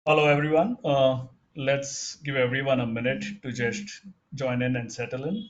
Hello, everyone. Let's give everyone a minute to just join in and settle in.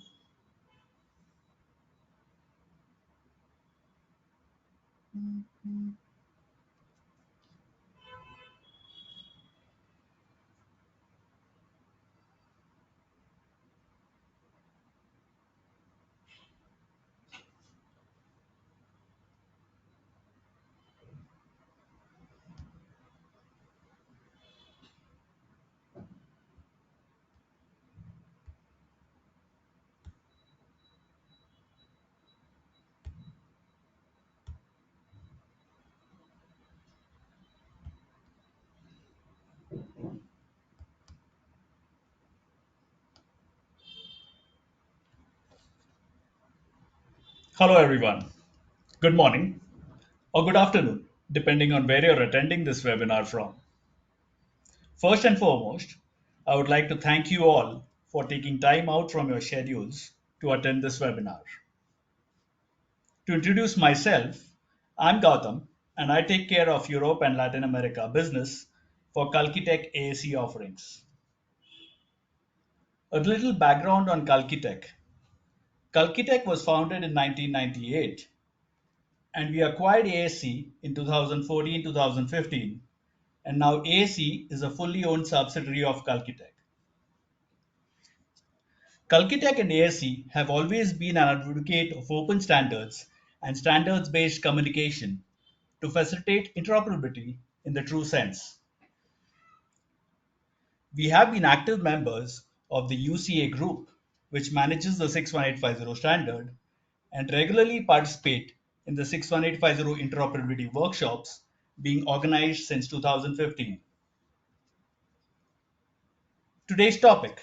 Hello, everyone. Good morning or good afternoon, depending on where you're attending this webinar from. First and foremost, I would like to thank you all for taking time out from your schedules to attend this webinar. To introduce myself, I'm Gautam, and I take care of Europe and Latin America business for Kalkitech ASE offerings. A little background on Kalkitech. Kalkitech was founded in 1998 and we acquired ASE in 2014-2015, and now ASE is a fully owned subsidiary of Kalkitech. Kalkitech and ASE have always been an advocate of open standards and standards-based communication to facilitate interoperability in the true sense. We have been active members of the UCA group, which manages the 61850 standard, and regularly participate in the 61850 interoperability workshops being organized since 2015. Today's topic: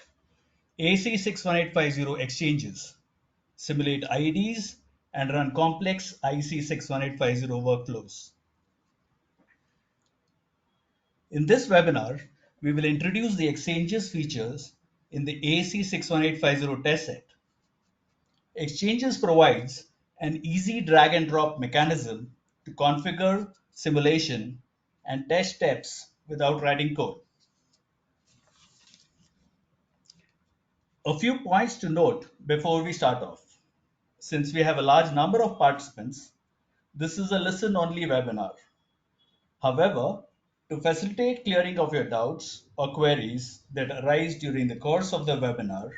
ASE61850 exchanges, simulate IEDs, and run complex IEC61850 workflows. In this webinar, we will introduce the exchanges features in the ASE61850 testset. Exchanges provides an easy drag and drop mechanism to configure simulation and test steps without writing code. A few points to note before we start off. Since we have a large number of participants, this is a listen only webinar. However, to facilitate clearing of your doubts or queries that arise during the course of the webinar,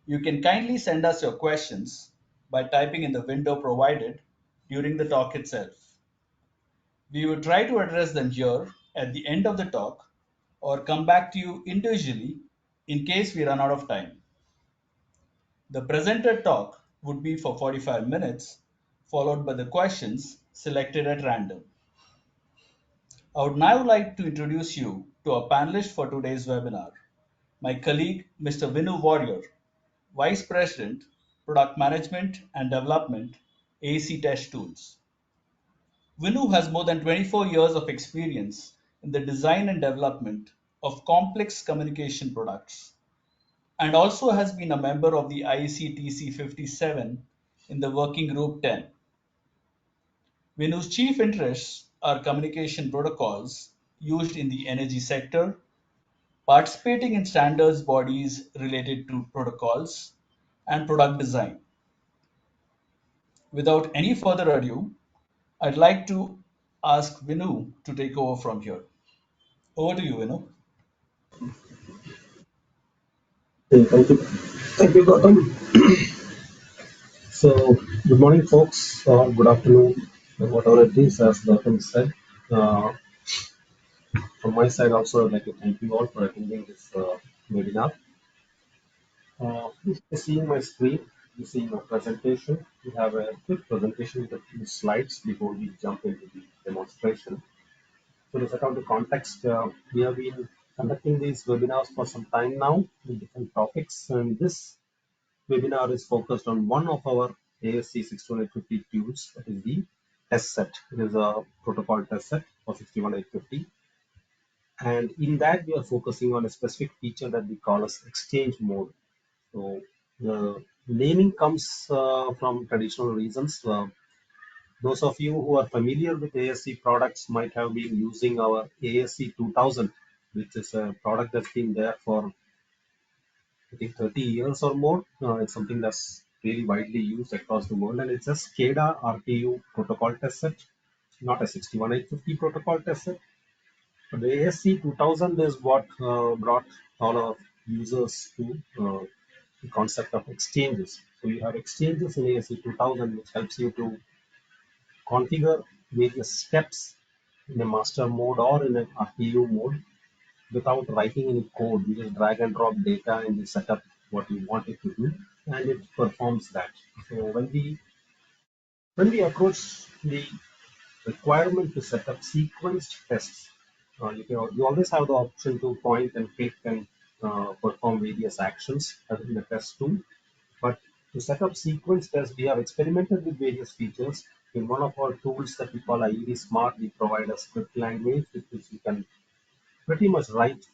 you can kindly send us your questions by typing in the window provided during the talk itself. We will try to address them here at the end of the talk or come back to you individually in case we run out of time. The presented talk would be for 45 minutes, followed by the questions selected at random. I would now like to introduce you to our panelist for today's webinar, my colleague, Mr. Vinu Warrior, Vice President, Product Management and Development, AC Test Tools. Vinu has more than 24 years of experience in the design and development of complex communication products and also has been a member of the IEC 57 in the Working Group 10. Vinu's chief interests are communication protocols used in the energy sector, participating in standards bodies related to protocols, and product design. Without any further ado, I'd like to ask Vinu to take over from here. Over to you, Vinu. Okay, thank you. Thank you, Gautam. So, good morning, folks, or good afternoon, whatever it is, as Gautam said. Uh, from my side, also, I'd like to thank you all for attending this webinar. Please seeing my screen, you see my presentation. We have a quick presentation with a few slides before we jump into the demonstration. So, to set out the context, we have been conducting these webinars for some time now with different topics, and this webinar is focused on one of our ASC61850 tools, that is the test set. It is a protocol test set for 61850. And in that, we are focusing on a specific feature that we call as exchange mode. So the naming comes from traditional reasons. Those of you who are familiar with ASC products might have been using our ASC 2000 which is a product that's been there for I think 30 years or more. It's something that's really widely used across the world, and it's a SCADA RTU protocol test set, not a 61850 protocol test set. But the ASC 2000 is what brought all our users to the concept of exchanges. So you have exchanges in ASC 2000, which helps you to configure various steps in a master mode or in an RTU mode without writing any code. You just drag and drop data and you set up what you want it to do, and it performs that. So when we approach the requirement to set up sequenced tests, you always have the option to point and click and perform various actions in the test tool. But to set up sequence tests, we have experimented with various features. In one of our tools that we call IED Smart, we provide a script language with which you can pretty much write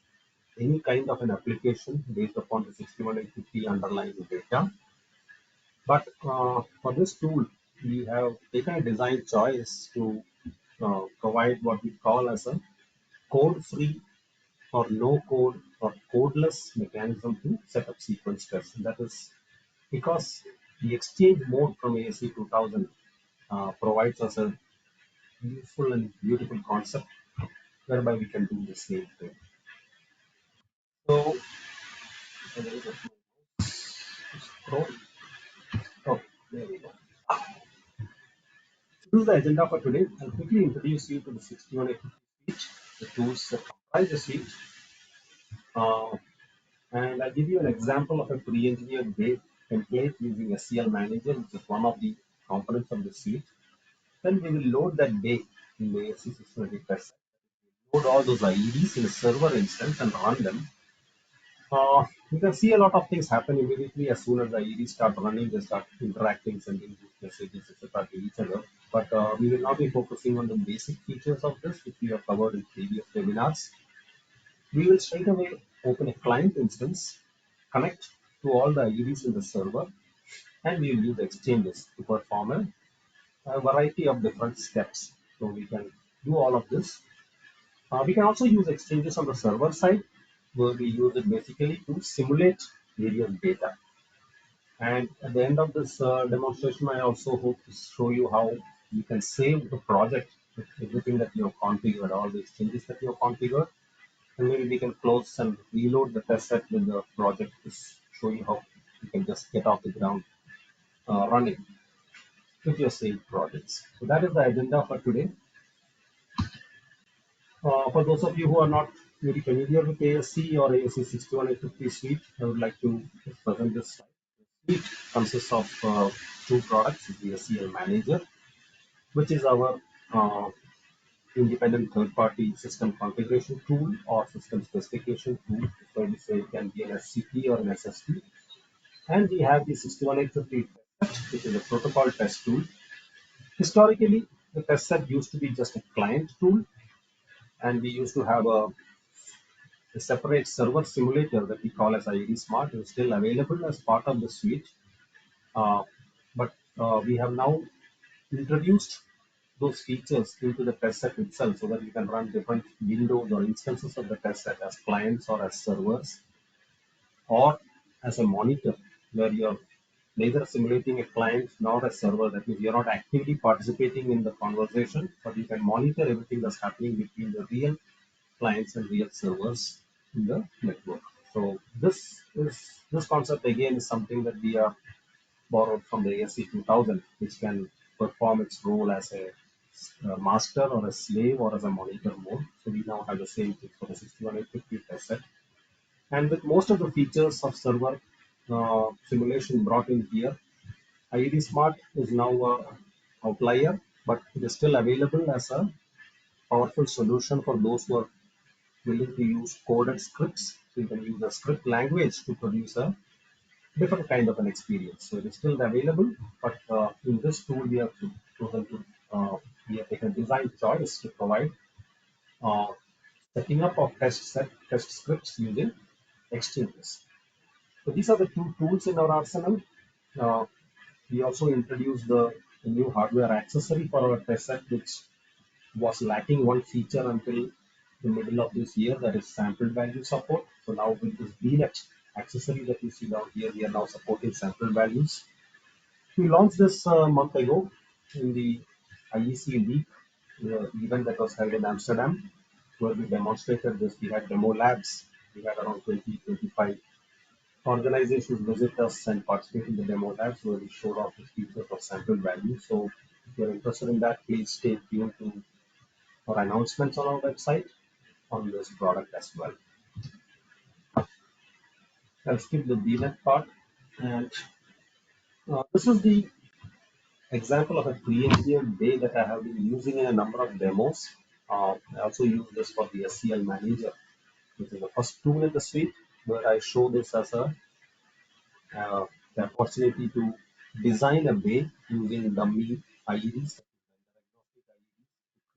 any kind of an application based upon the 61850 underlying data. But for this tool, we have taken a design choice to provide what we call as a code-free or no-code or codeless mechanism to set up sequence tests. And that is because the exchange mode from ASC 2000 provides us a useful and beautiful concept whereby we can do the same thing. So, oh, there we go. This is the agenda for today. I'll quickly introduce you to the 6180 suite, the tools that comprise the suite, uh, and I'll give you an example of a pre-engineered base template using SCL Manager, which is one of the components of the suite. Then we will load that bay in the ASC618 test. Load all those IEDs in a server instance and run them. You can see a lot of things happen immediately as soon as the IEDs start running. They start interacting, sending messages, etc. to each other. But we will not be focusing on the basic features of this, which we have covered in previous webinars. We will straight away open a client instance, connect to all the IEDs in the server, and we will use exchanges to perform a variety of different steps. So we can do all of this. We can also use exchanges on the server side, where we use it basically to simulate various data. And at the end of this demonstration, I also hope to show you how you can save the project with everything that you have configured, all the exchanges that you have configured. And maybe we can close and reload the test set with the project to show you how you can just get off the ground running with your saved projects. So that is the agenda for today. For those of you who are not very familiar with ASC or ASC61850 suite, I would like to present this slide. The suite consists of two products, the SCL Manager, which is our independent third-party system configuration tool or system specification tool. So we say it can be an SCP or an SSP. And we have the 61850 test set, which is a protocol test tool. Historically, the test set used to be just a client tool, and we used to have a separate server simulator that we call as IED Smart. Is still available as part of the suite, but we have now introduced those features into the test set itself so that you can run different windows or instances of the test set as clients or as servers or as a monitor where you're neither simulating a client nor a server. That means you're not actively participating in the conversation, but you can monitor everything that's happening between the real clients and real servers in the network. So this concept again is something that we are borrowed from the ASC 2000, which can perform its role as a master or a slave or as a monitor mode. So we now have the same thing for the 61850 test set. And with most of the features of server simulation brought in here, IED Smart is now an outlier, but it is still available as a powerful solution for those who are willing to use coded scripts. So you can use a script language to produce a different kind of an experience. So it is still available, but in this tool we have chosen to we have taken a design choice to provide uh, setting up of test scripts using exchanges. So these are the two tools in our arsenal. Uh, we also introduced the new hardware accessory for our test set, which was lacking one feature until the middle of this year, that is sample value support. So now with this VNet accessory that you see down here, we are now supporting sample values. We launched this a month ago in the IEC week event that was held in Amsterdam, where we demonstrated this. We had demo labs. We had around 20, 25 organizations visit us and participate in the demo labs where we showed off the features of sample value. So if you're interested in that, please stay tuned to our announcements on our website on this product as well. I'll skip the DNet part. And this is the example of a pre-engineered day that I have been using in a number of demos. I also use this for the SCL Manager, which is the first tool in the suite, where I show this as uh, the opportunity to design a bay using dummy IEDs,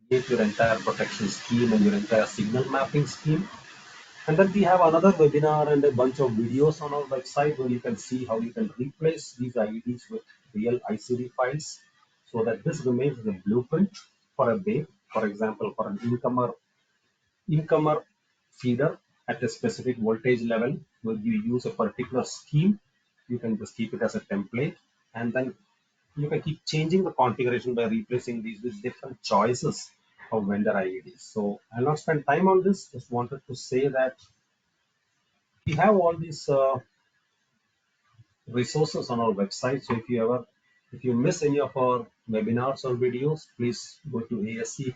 create your entire protection scheme and your entire signal mapping scheme. And then we have another webinar and a bunch of videos on our website where you can see how you can replace these IEDs with real ICD files so that this remains the blueprint for a bay. For example, for an incomer feeder at a specific voltage level where you use a particular scheme, you can just keep it as a template, and then you can keep changing the configuration by replacing these with different choices of vendor IEDs. So I'll not spend time on this, just wanted to say that we have all these resources on our website. So if you miss any of our webinars or videos, please go to ASE61850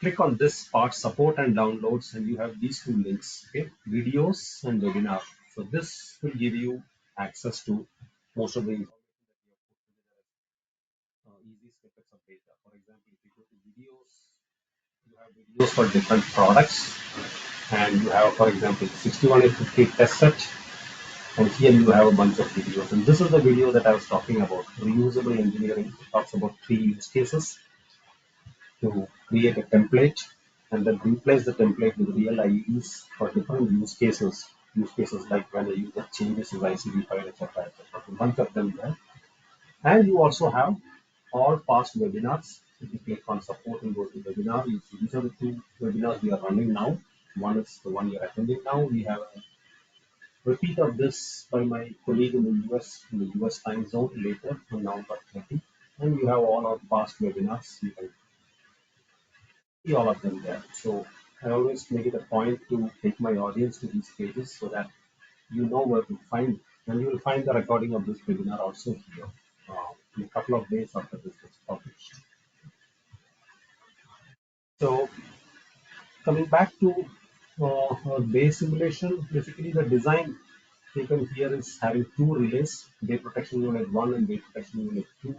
click on this part, support and downloads, and you have these two links, okay, videos and webinar. So this will give you access to most of the information that we have put together, easy snippets of data. For example, if you go to videos, you have videos for different products, and you have, for example, 61850 test set, and here you have a bunch of videos. And this is the video that I was talking about, reusable engineering. It talks about 3 use cases to create a template and then replace the template with real IEs for different use cases. Use cases like when the user changes his ICD file, etc. etc. A bunch of them there. And you also have all past webinars. If you click on support and go to webinar, you see these are the 2 webinars we are running now. One is the one you're attending now. We have a repeat of this by my colleague in the US time zone later on November 30. And you have all our past webinars. You can see all of them there. So I always make it a point to take my audience to these pages so that you know where to find, and you will find the recording of this webinar also here in a couple of days after this is published. So coming back to our base simulation, basically the design taken here is having 2 relays, bay protection unit 1 and bay protection unit 2,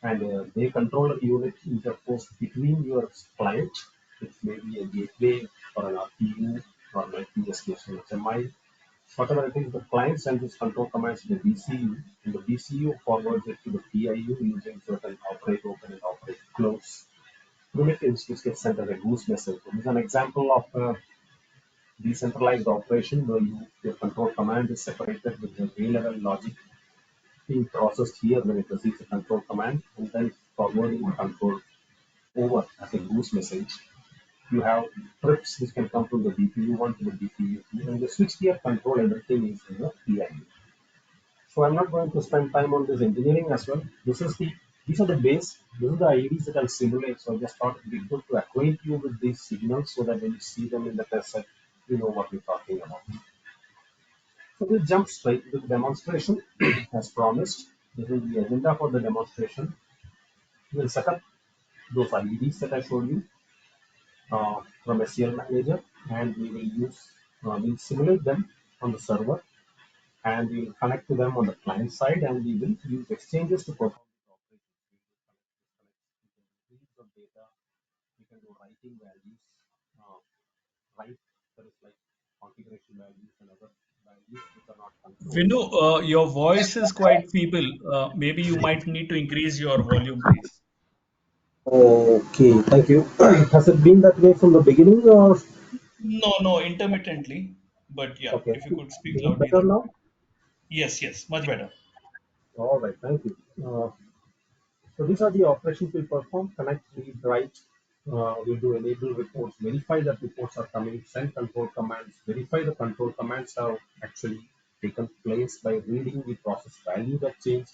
and they controller unit interposed between your client, which may be a gateway or an RPU or might be a station HMI. Whatever it is, the client sends its control commands to the BCU, and the BCU forwards it to the PIU using certain operate open and operate close primitives, which gets sent as a goose message. This is an example of a decentralized operation where your control command is separated with the A-level logic being processed here when it receives a control command and then forwarding the control over as a goose message. You have trips which can come from the DPU1 to the DPU2, and the switchgear control everything is in the PIU. So I'm not going to spend time on this engineering as well. These are the base. These are the IEDs that I'll simulate. So I just thought it'd be good to acquaint you with these signals so that when you see them in the test set, you know what we're talking about. So we'll jump straight to the demonstration as promised. This is the agenda for the demonstration. We'll set up those IEDs that I showed you from SCL Manager, and we will we'll simulate them on the server, and we will connect to them on the client side, and we will use exchanges to perform this operation. We can do reads of data, we can do writing values, write there is like configuration values and other values which are not controlled. Vinu, your voice is quite feeble. Maybe you might need to increase your volume, please. Okay, thank you. Has it been that way from the beginning or? No, no, intermittently. But yeah, Okay, if you could speak is it loudly, better that would now? be. Yes, yes, much better. All right, thank you. So these are the operations we perform: connect, read, write. we'll do enable reports, verify that reports are coming, send control commands, verify the control commands have actually taken place by reading the process value that changed,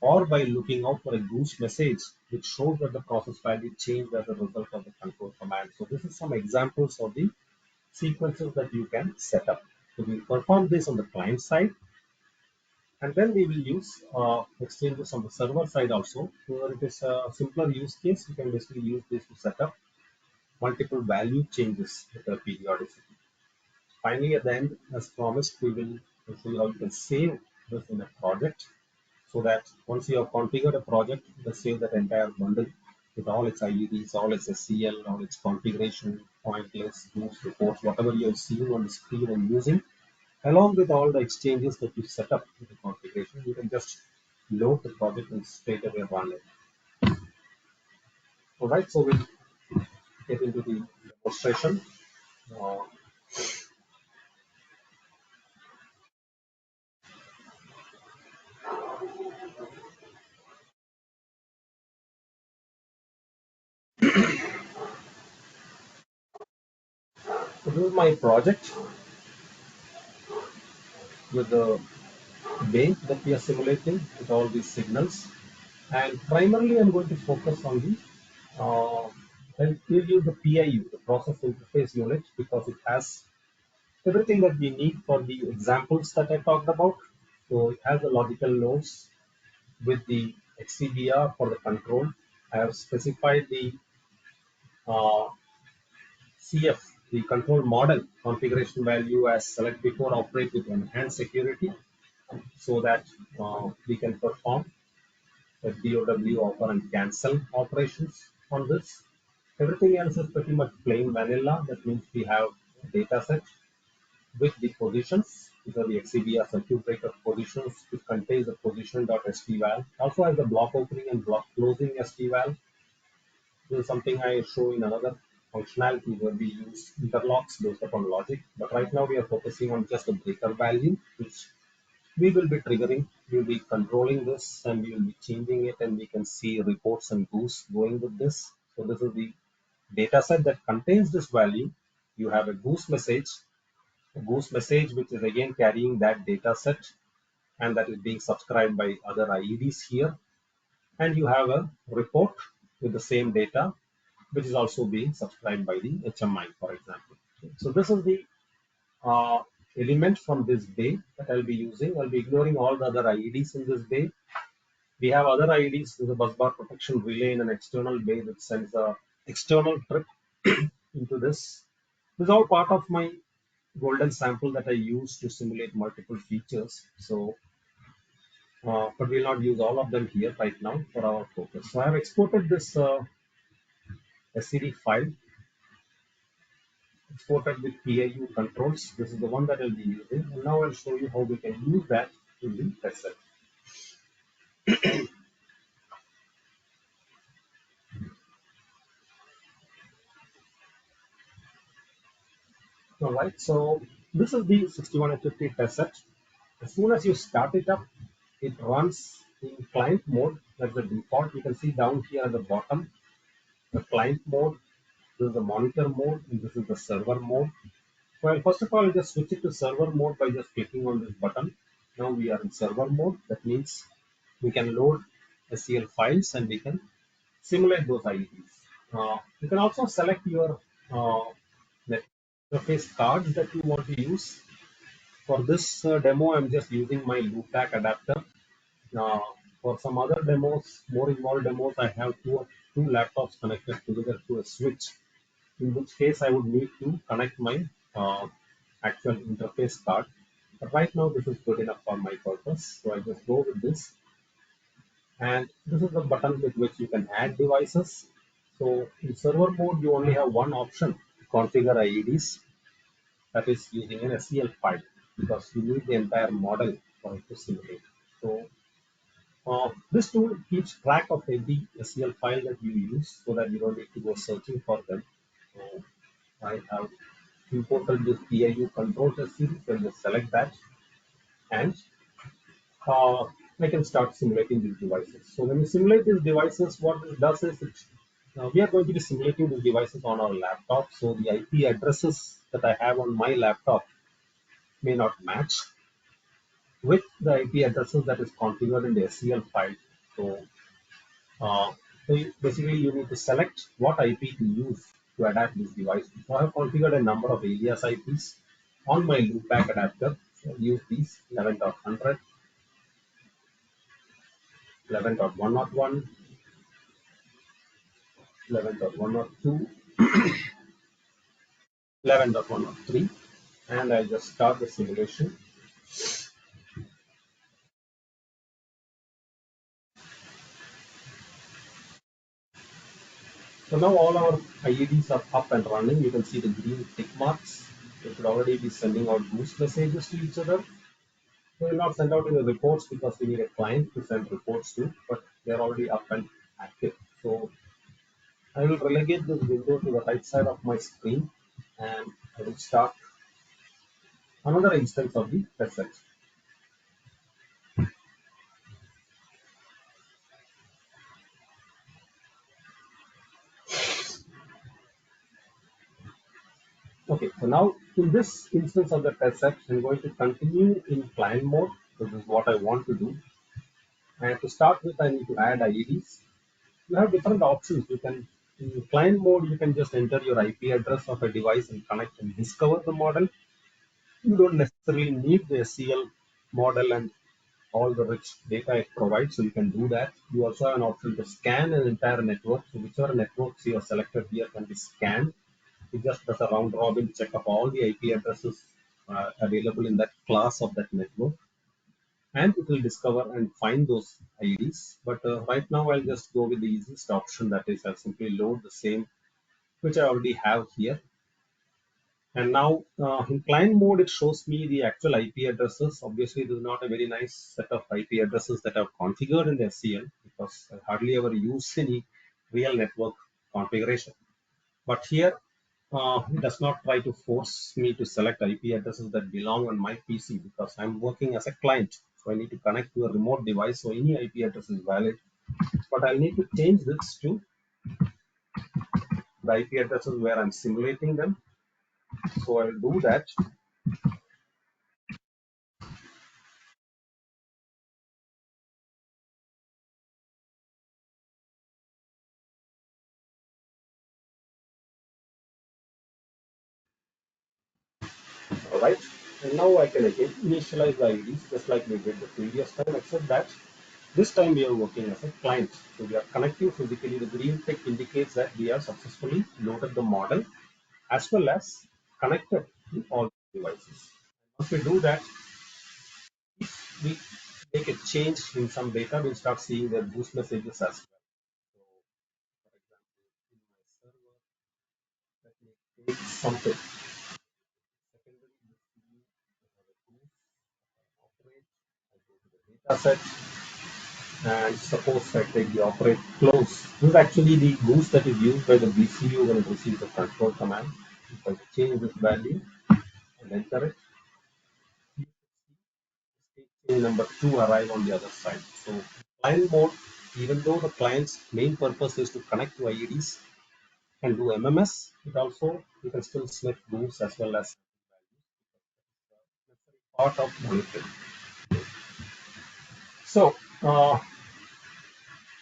or by looking out for a goose message which shows that the process value changed as a result of the control command. So this is some examples of the sequences that you can set up. So we perform this on the client side, and then we will use exchanges on the server side also. Where it is a simpler use case, you can basically use this to set up multiple value changes with the periodicity. Finally, at the end, as promised, we will show you how you can save this in a project, so that once you have configured a project, you can save that entire bundle with all its IEDs, all its SCL, all its configuration, pointless, moves, reports, whatever you are seeing on the screen and using, along with all the exchanges that you set up with the configuration. You can just load the project and straight away run it. All right, so we'll get into the demonstration. Uh, so this is my project with the bay that we are simulating with all these signals. And primarily, I'm going to focus on the, I'll give you the PIU, the process interface unit, because it has everything that we need for the examples that I talked about. So it has the logical nodes with the XCBR for the control. I have specified the uh, CF, the control model configuration value as select before operate with enhanced security, so that we can perform DOW offer and cancel operations on this. Everything else is pretty much plain vanilla. That means we have a data set with the positions. These are the XCBR circuit breaker positions, which contains the position.stval. Also has the block opening and block closing stval. This is something I show in another functionality where we use interlocks based upon logic. But right now we are focusing on just the breaker value, which we will be triggering. We will be controlling this and we will be changing it, and we can see reports and goose going with this. So this is the data set that contains this value. You have a goose message which is again carrying that data set, and that is being subscribed by other IEDs here. And you have a report with the same data, which is also being subscribed by the HMI, for example. So this is the uh, element from this bay that I'll be using. I'll be ignoring all the other IEDs in this bay. We have other IEDs, there's a busbar protection relay in an external bay that sends a external trip into this. This is all part of my golden sample that I use to simulate multiple features. So, but we'll not use all of them here right now for our focus. So I have exported this SCD file, exported with PIU controls. This is the one that I'll be using. And now I'll show you how we can use that in the test set. All right, so this is the 6150 test set. As soon as you start it up, it runs in client mode. That's the default. You can see down here at the bottom, the client mode, this is the monitor mode, and this is the server mode. Well, first of all, just switch it to server mode by just clicking on this button. Now we are in server mode. That means we can load SCL files and we can simulate those IEDs. You can also select your net interface cards that you want to use. For this demo, I'm just using my loopback adapter. Uh, for some other demos, more involved demos, I have two laptops connected together to a switch, in which case I would need to connect my actual interface card. But right now, this is good enough for my purpose. So I just go with this. And this is the button with which you can add devices. So in server mode, you only have one option to configure IEDs, that is using an SCL file, because you need the entire model for it to simulate. So this tool keeps track of every SCL file that you use, so that you don't need to go searching for them. So I have imported this PIU control series. So just select that, and I can start simulating these devices. So when you simulate these devices, what it does is it we are going to be simulating these devices on our laptop. So the IP addresses that I have on my laptop may not match with the IP addresses that is configured in the SCL file. So, uh, basically you need to select what IP to use to adapt this device. So I have configured a number of alias IPs on my loopback adapter. So I use these 11.100, 11.101, 11.102, 11.103, and I'll just start the simulation. So now all our IEDs are up and running. You can see the green tick marks. They should already be sending out boost messages to each other. They will not send out any reports because we need a client to send reports to, but they're already up and active. So I will relegate this window to the right side of my screen and I will start another instance of the test set. Okay, so now in this instance of the test set, I'm going to continue in client mode. So this is what I want to do. And to start with, I need to add IEDs. You have different options. You can, in client mode, you can just enter your IP address of a device and connect and discover the model. You don't necessarily need the SCL model and all the rich data it provides, so you can do that. You also have an option to scan an entire network. So whichever networks you have selected here can be scanned. It just does a round robin check of all the IP addresses available in that class of that network, and it will discover and find those IDs. But right now, I'll just go with the easiest option, that is, I'll simply load the same which I already have here. And now in client mode, it shows me the actual IP addresses. Obviously, this is not a very nice set of IP addresses that I've configured in the SCL because I hardly ever use any real network configuration. But here, it does not try to force me to select IP addresses that belong on my PC because I'm working as a client. So I need to connect to a remote device. So any IP address is valid. But I'll need to change this to the IP addresses where I'm simulating them. So I'll do that. All right. And now I can again initialize the IDs just like we did the previous time, except that this time we are working as a client. So we are connecting physically. The green tick indicates that we have successfully loaded the model as well as connected to all devices. Once we do that, if we make a change in some data, we'll start seeing the boost messages as well. So, for example, in my server, let me take something. Secondary distribute, I have a boost, operate, I go to the data set, and suppose I take the operate close. This is actually the boost that is used by the BCU when it receives a control command. If I change this value and enter it, state change number 2 arrive on the other side. So client mode, even though the client's main purpose is to connect to IEDs and do MMS, it also you can still sniff boosts as well as part of monitoring. So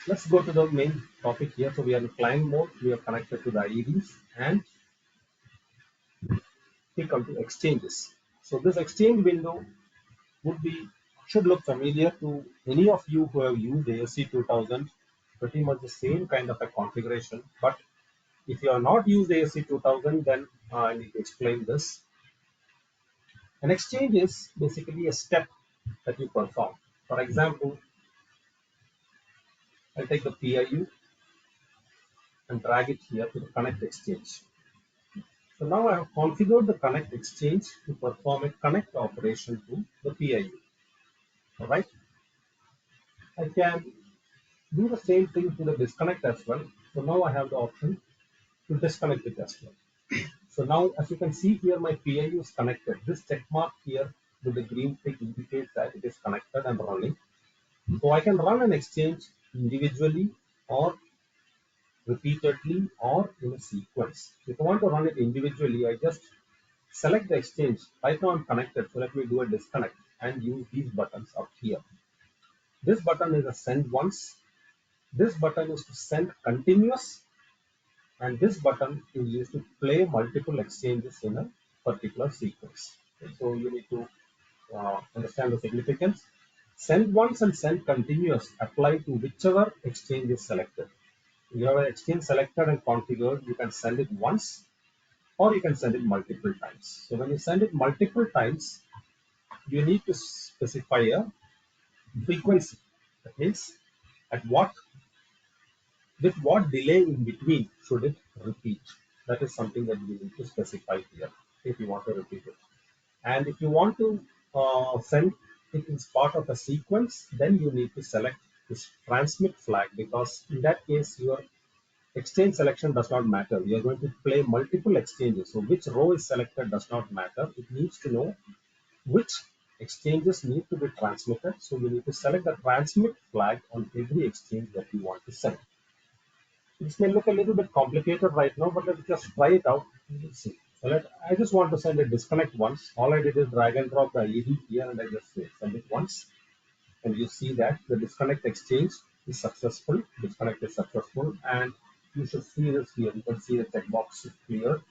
let's go to the main topic here. So we are in client mode. We are connected to the IEDs and we come to exchanges. So this exchange window would be should look familiar to any of you who have used ASC 2000. Pretty much the same kind of a configuration. But if you have not used ASC 2000, then I need to explain this. An exchange is basically a step that you perform. For example, I take the PIU and drag it here to the connect exchange. So now I have configured the connect exchange to perform a connect operation to the PIU. All right. I can do the same thing to the disconnect as well. So now I have the option to disconnect it as well. So now, as you can see here, my PIU is connected. This check mark here with the green tick indicates that it is connected and running. So I can run an exchange individually or repeatedly or in a sequence. If I want to run it individually, I just select the exchange. Right now I'm connected, so let me do a disconnect and use these buttons up here. This button is a send once. This button is to send continuous, and this button is used to play multiple exchanges in a particular sequence. Okay, so you need to understand the significance. Send once and send continuous apply to whichever exchange is selected. You have an exchange selected and configured, you can send it once or you can send it multiple times. So when you send it multiple times, you need to specify a frequency. That means at what with what delay in between should it repeat. That is something that you need to specify here if you want to repeat it. And if you want to send it as part of a sequence, then you need to select this transmit flag, because in that case your exchange selection does not matter. You are going to play multiple exchanges. So which row is selected does not matter. It needs to know which exchanges need to be transmitted. So you need to select the transmit flag on every exchange that you want to send. This may look a little bit complicated right now, but let's just try it out. Let's see. So I just want to send a disconnect once. All I did is drag and drop the IED here, and I just send it once. And you see that the disconnect exchange is successful. Disconnect is successful, and you should see this here. You can see the checkbox is clear,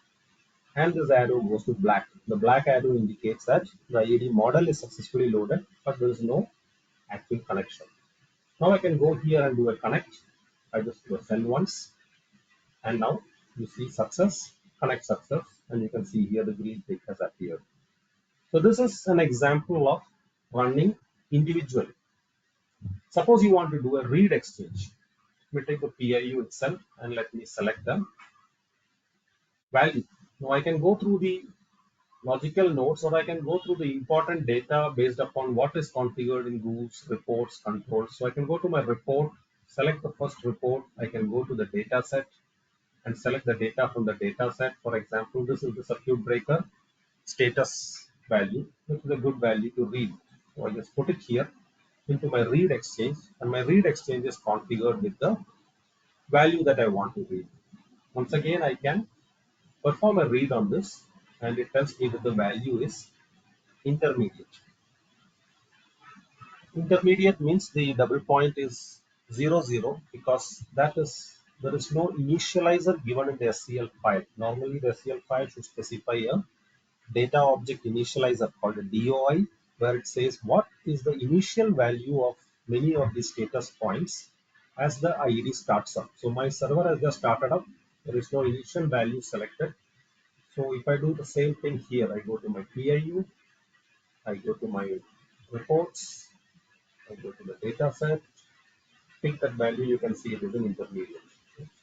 and this arrow goes to black. The black arrow indicates that the IED model is successfully loaded, but there is no active connection. Now I can go here and do a connect. I just do a send once, and now you see success, connect success, and you can see here the green tick has appeared. So this is an example of running individually. Suppose you want to do a read exchange. Let me take the PIU itself and let me select the value. Now I can go through the logical nodes, or I can go through the important data based upon what is configured in rules, reports, controls. So I can go to my report, select the first report. I can go to the data set and select the data from the data set. For example, this is the circuit breaker status value. This is a good value to read. So I just put it here into my read exchange, and my read exchange is configured with the value that I want to read. Once again, I can perform a read on this, and it tells me that the value is intermediate. Intermediate means the double point is 00, because there is no initializer given in the SCL file. Normally, the SCL file should specify a data object initializer called a DOI, where it says what is the initial value of many of these status points as the IED starts up. So my server has just started up. There is no initial value selected. So if I do the same thing here, I go to my PIU, I go to my reports, I go to the data set, pick that value, you can see it is an intermediate.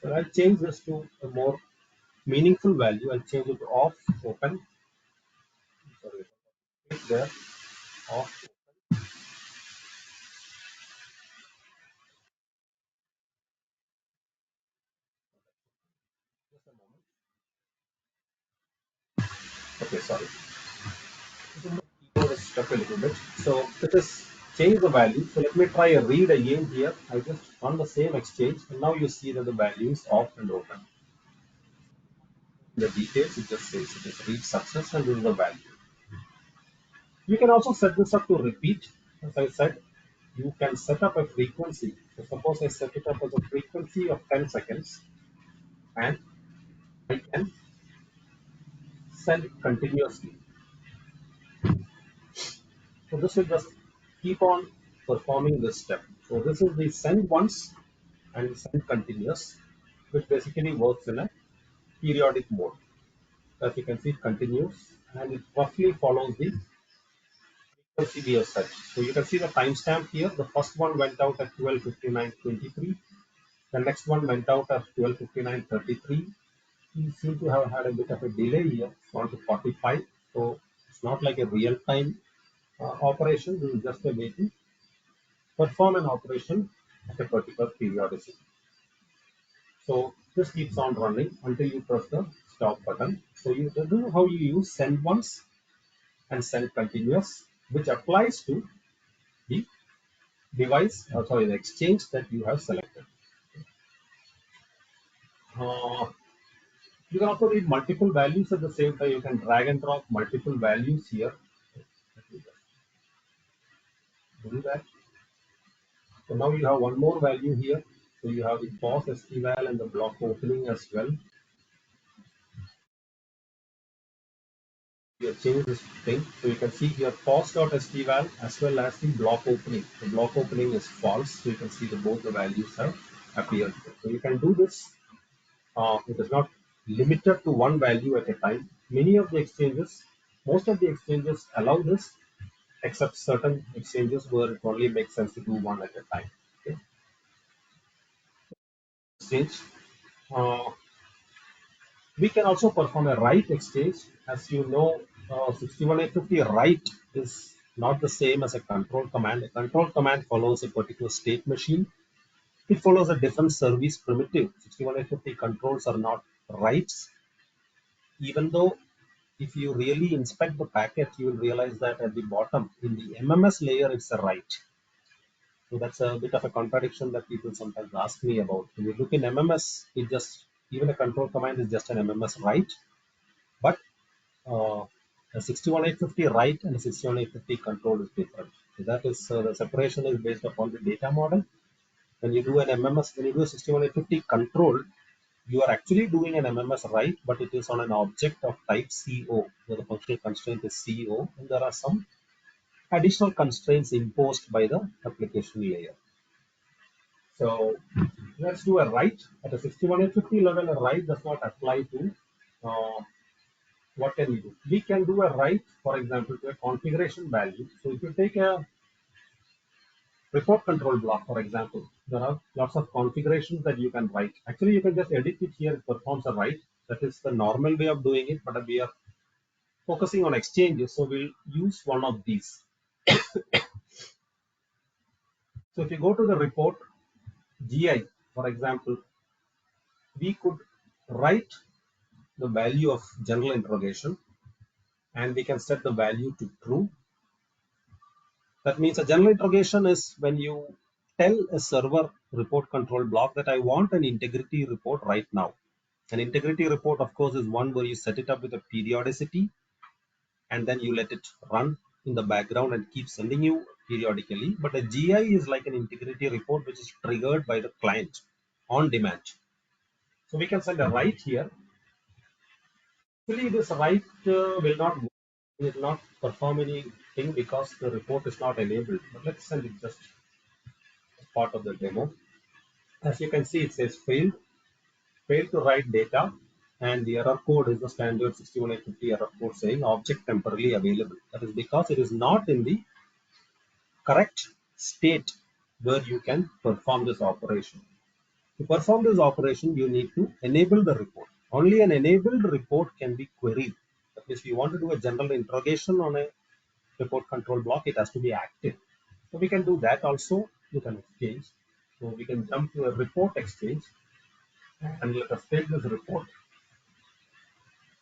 So I'll change this to a more meaningful value. I'll change it to off open. Sorry, click there, off. Just a moment. Okay, sorry. The keyboard is stuck a little bit. So let us change the value. So let me try a read again here. I just run the same exchange, and now you see that the value is off and open. The details, it just says it is read success, and this is the value. You can also set this up to repeat. As I said, you can set up a frequency. So suppose I set it up as a frequency of 10 seconds, and I can send it continuously. So this will just keep on performing this step. So this is the send once and send continuous, which basically works in a periodic mode. As you can see, it continues, and it roughly follows the frequency we have set. So you can see the timestamp here. The first one went out at 12:59:23. The next one went out at 12:59:33. We seem to have had a bit of a delay here, it's gone to 45. So it's not like a real-time operation. This is just a way to perform an operation at a particular periodicity. So this keeps on running until you press the stop button. So you this is how you use send once and send continuous, which applies to the device, sorry, the exchange that you have selected. You can also read multiple values at the same time. You can drag and drop multiple values here. Let me just do that. So now you have one more value here. So you have the pause eval and the block opening as well. You have changed this thing. So you can see here pause.eval as well as the block opening. The block opening is false. So you can see that both the values have appeared. So you can do this. It is not limited to one value at a time. Many of the exchanges, most of the exchanges allow this, except certain exchanges where it only makes sense to do one at a time. Okay. Exchange. Uh, we can also perform a write exchange. As you know, 61850 write is not the same as a control command. A control command follows a particular state machine. It follows a different service primitive. 61850 controls are not writes, even though if you really inspect the packet, you will realize that at the bottom in the MMS layer, it's a write. So that's a bit of a contradiction that people sometimes ask me about. When you look in MMS, it just, even a control command is just an MMS write. But a 61850 write and a 61850 control is different. So that is, the separation is based upon the data model. When you do an MMS, when you do a 61850 control, you are actually doing an MMS write, but it is on an object of type CO, where the functional constraint is CO, and there are some additional constraints imposed by the application layer. So let's do a write. At a 61850 level, a write does not apply to, what can we do? We can do a write, for example, to a configuration value. So if you take a report control block, for example, there are lots of configurations that you can write. Actually, you can just edit it here. It performs a write. That is the normal way of doing it, but we are focusing on exchanges, so we'll use one of these. So if you go to the report GI, for example, we could write the value of general interrogation, and we can set the value to true. That means a general interrogation is when you tell a server report control block that I want an integrity report right now. An integrity report, of course, is one where you set it up with a periodicity and then you let it run in the background and keep sending you periodically. But a GI is like an integrity report which is triggered by the client on demand. So we can send a write here. Actually, this write will not perform anything because the report is not enabled. But let's send it just as part of the demo. As you can see, it says failed to write data, and the error code is the standard 61850 error code saying object temporarily available. That is because it is not in the correct state where you can perform this operation. To perform this operation, you need to enable the report. Only an enabled report can be queried. That means if you want to do a general interrogation on a report control block, it has to be active. So we can do that also with an exchange. So we can jump to a report exchange and let us take this report.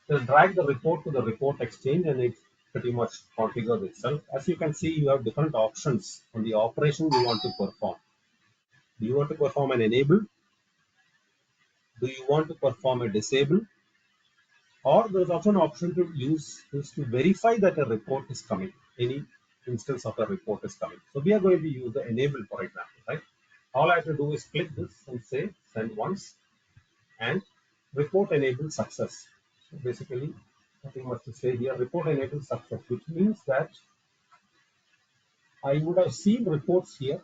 Just drag the report to the report exchange and it pretty much configures itself. As you can see, you have different options on the operation you want to perform. Do you want to perform an enable? Do you want to perform a disable? Or there's also an option to use this to verify that a report is coming. Any instance of a report is coming. So we are going to use the enable, for example, right? All I have to do is click this and say send once and report enable success. So basically, nothing much to say here. Report enable success, which means that I would have seen reports here,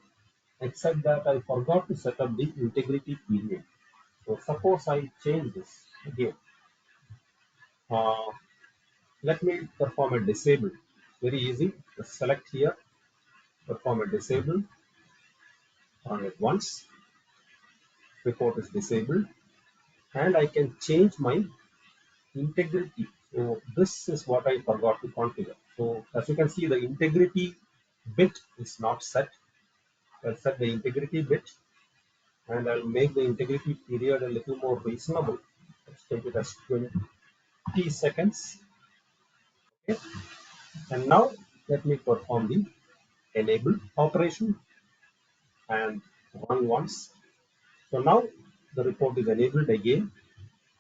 except that I forgot to set up the integrity period. So suppose I change this again. Uh, Let me perform a disable. Very easy. Just select here, perform a disable, run it once, report is disabled, and I can change my integrity. So this is what I forgot to configure. So as you can see, the integrity bit is not set. I'll set the integrity bit and I'll make the integrity period a little more reasonable. Let's take it as 20 seconds. Okay. And now let me perform the enable operation and run once. So now the report is enabled again.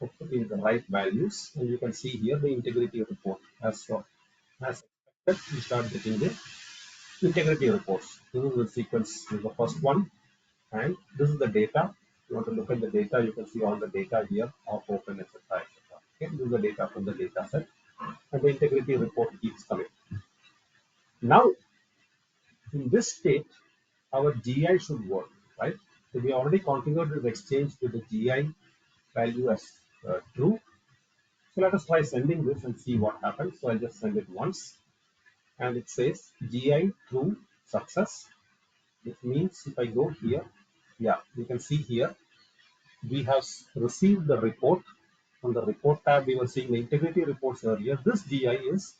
put in the right values, and you can see here the integrity report. As expected, we start getting the integrity reports. This is the sequence, this is the first one, and this is the data. If you want to look at the data, you can see all the data here of open, etc. etc. Okay, this is the data from the data set, and the integrity report keeps coming. Now, in this state, our GI should work, right? So we already configured this exchange with the GI value as true. So let us try sending this and see what happens. So I'll just send it once, and it says GI true success. This means if I go here, yeah, you can see here we have received the report. On the report tab, we were seeing the integrity reports earlier. This GI is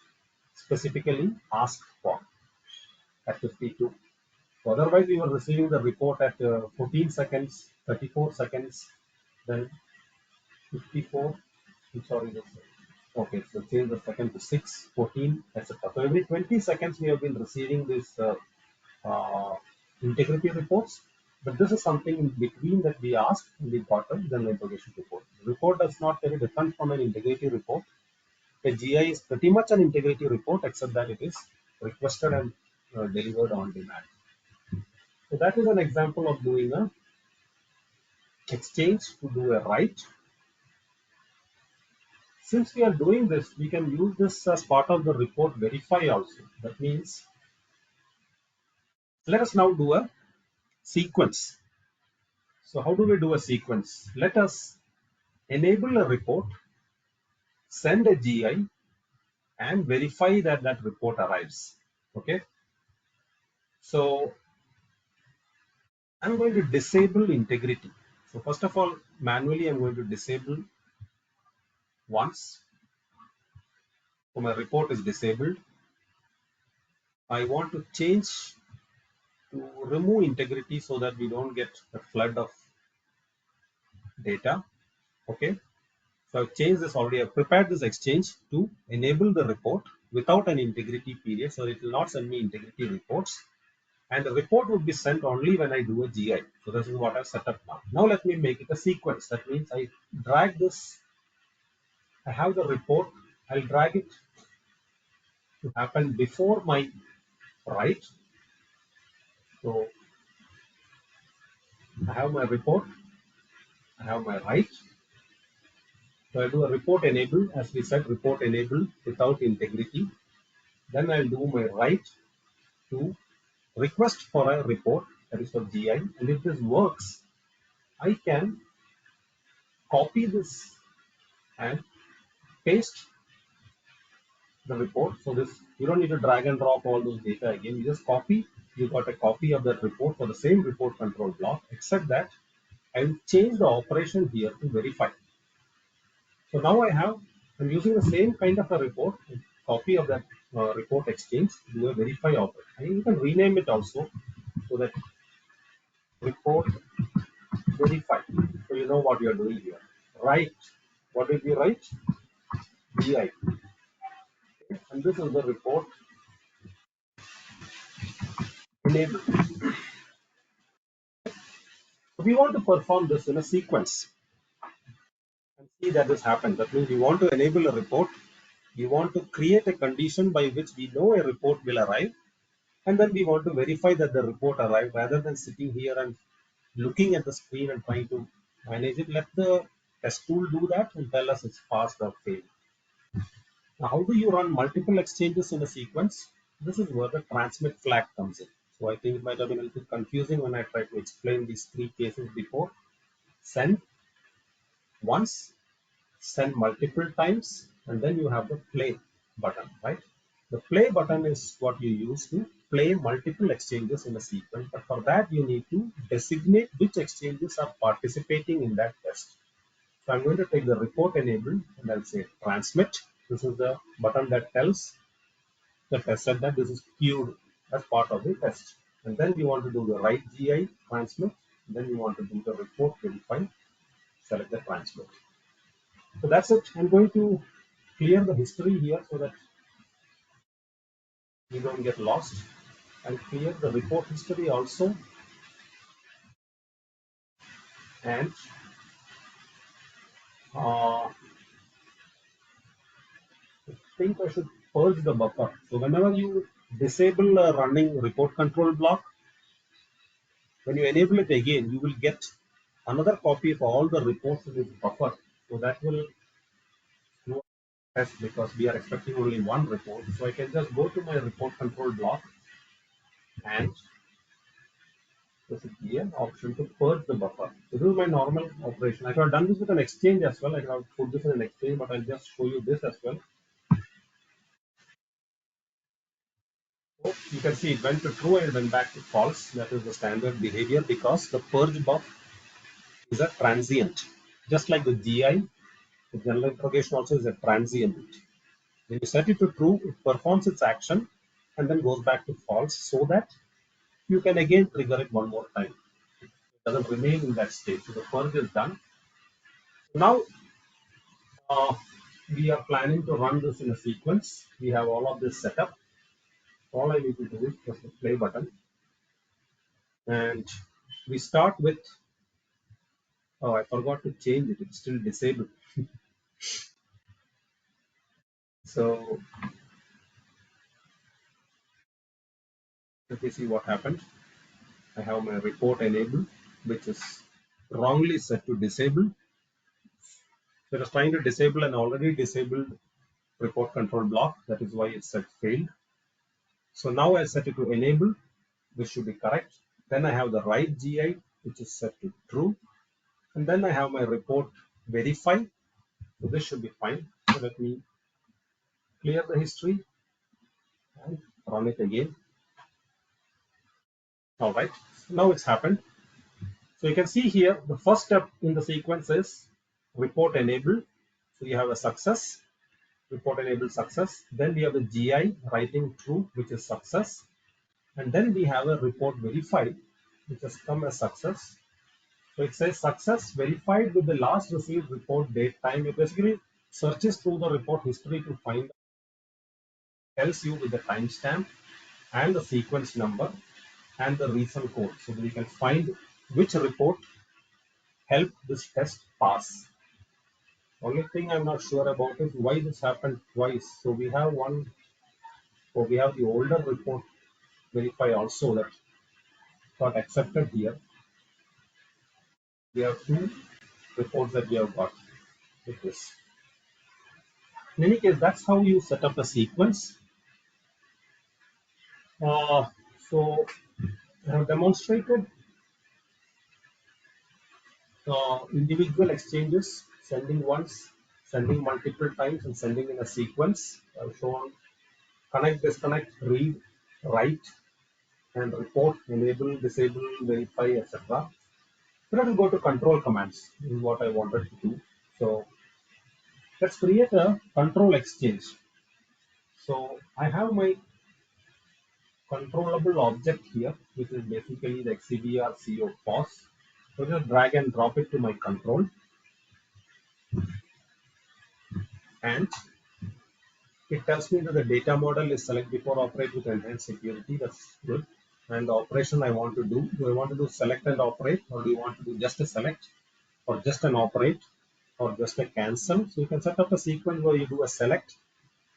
specifically asked for at 52. So otherwise, we were receiving the report at 14 seconds, 34 seconds, then 54. I'm sorry, okay, so change the second to 6, 14, etc. So every 20 seconds, we have been receiving this uh, integrity reports. But this is something in between that we asked and we got a general information report. The report does not very different from an integrity report. A GI is pretty much an integrity report, except that it is requested and delivered on demand. So that is an example of doing a exchange to do a write. Since we are doing this, we can use this as part of the report verify also. That means, let us now do a sequence. So how do we do a sequence? Let us enable a report, send a GI, and verify that that report arrives. Okay. So I'm going to disable integrity. So first of all, manually, I'm going to disable once. So my report is disabled. I want to change to remove integrity so that we don't get a flood of data. Okay. So I've changed this already. I've prepared this exchange to enable the report without an integrity period. So it will not send me integrity reports. And the report would be sent only when I do a GI. So this is what I've set up now. Now let me make it a sequence. That means I drag this. I have the report. I'll drag it to happen before my write. So I have my report. I have my write. So I'll do a report enable, as we said, report enable without integrity. Then I'll do my write to request for a report, that is for GI. And if this works, I can copy this and paste the report. So this, you don't need to drag and drop all those data again. You just copy. You got a copy of that report for the same report control block, except that I will change the operation here to verify. So now I'm using the same kind of a report, copy of that report exchange, do a verify operation. And you can rename it also so that report verify. So you know what you are doing here. Write. What did we write? BI. And this is the report enable. So we want to perform this in a sequence and see that this happens. That means we want to enable a report. We want to create a condition by which we know a report will arrive. And then we want to verify that the report arrived rather than sitting here and looking at the screen and trying to manage it. Let the test tool do that and tell us it's passed or failed. Now, how do you run multiple exchanges in a sequence? This is where the transmit flag comes in. So I think it might have been a little confusing when I tried to explain these three cases before. Send once, send multiple times, and then you have the play button, right? The play button is what you use to play multiple exchanges in a sequence, but for that you need to designate which exchanges are participating in that test. So I'm going to take the report enable and I'll say transmit. This is the button that tells the tester that this is queued as part of the test. And then we want to do the write GI transmit. Then we want to do the report verify, select the transmit. So that's it. I'm going to clear the history here so that you don't get lost, and clear the report history also, and I think I should purge the buffer. So whenever you disable a running report control block, when you enable it again, you will get another copy of all the reports in this buffer. So that will do a test because we are expecting only one report. So I can just go to my report control block and this is the option to purge the buffer. So this is my normal operation. I could have done this with an exchange as well. I could have put this in an exchange, but I'll just show you this as well. So you can see it went to true and went back to false. That is the standard behavior because the purge buff is a transient. Just like the GI, the general interrogation also is a transient. When you set it to true, it performs its action and then goes back to false so that you can again trigger it one more time. It doesn't remain in that state. So the purge is done. Now uh, we are planning to run this in a sequence. We have all of this set up. All I need to do is press the play button and we start with, oh, I forgot to change it. It's still disabled. So let me see what happened. I have my report enabled, which is wrongly set to disable. So it was trying to disable an already disabled report control block. That is why it said failed. So now I set it to enable. This should be correct. Then I have the right GI, which is set to true. And then I have my report verify. So this should be fine. So let me clear the history and run it again. All right. So now it's happened. So you can see here, the first step in the sequence is report enable. So you have a success, report enable success. Then we have a GI writing true, which is success. And then we have a report verified, which has come as success. So it says success verified with the last received report date time. It basically searches through the report history to find, tells you with the timestamp and the sequence number and the recent code. So that you can find which report helped this test pass. Only thing I'm not sure about is why this happened twice. So we have one, or we have the older report verify also that got accepted here. We have two reports that we have got with this. In any case, that's how you set up a sequence. Uh, so I have demonstrated individual exchanges, sending once, sending multiple times, and sending in a sequence. I've shown connect, disconnect, read, write, and report, enable, disable, verify, etc. So let us go to control commands. This is what I wanted to do. So let's create a control exchange. So I have my controllable object here, which is basically the XCBR CO pos. So just drag and drop it to my control, and it tells me that the data model is select before operate with enhanced security. That's good. And the operation I want to do I want to do select and operate, or do you want to do just a select, or just an operate, or just a cancel? So you can set up a sequence where you do a select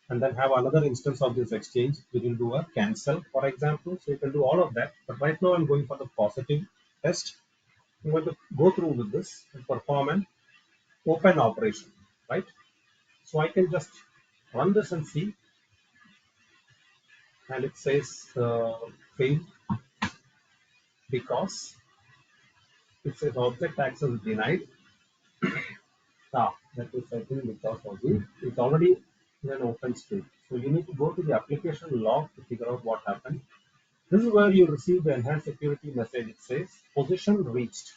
and then have another instance of this exchange. We will do a cancel, for example. So you can do all of that. But right now I'm going for the positive test. I'm going to go through with this and perform an open operation, right? So I can just run this and see, and it says failed because it says object access denied. That is I think because of the it's already in an open state. So you need to go to the application log to figure out what happened. This is where you receive the enhanced security message. It says position reached.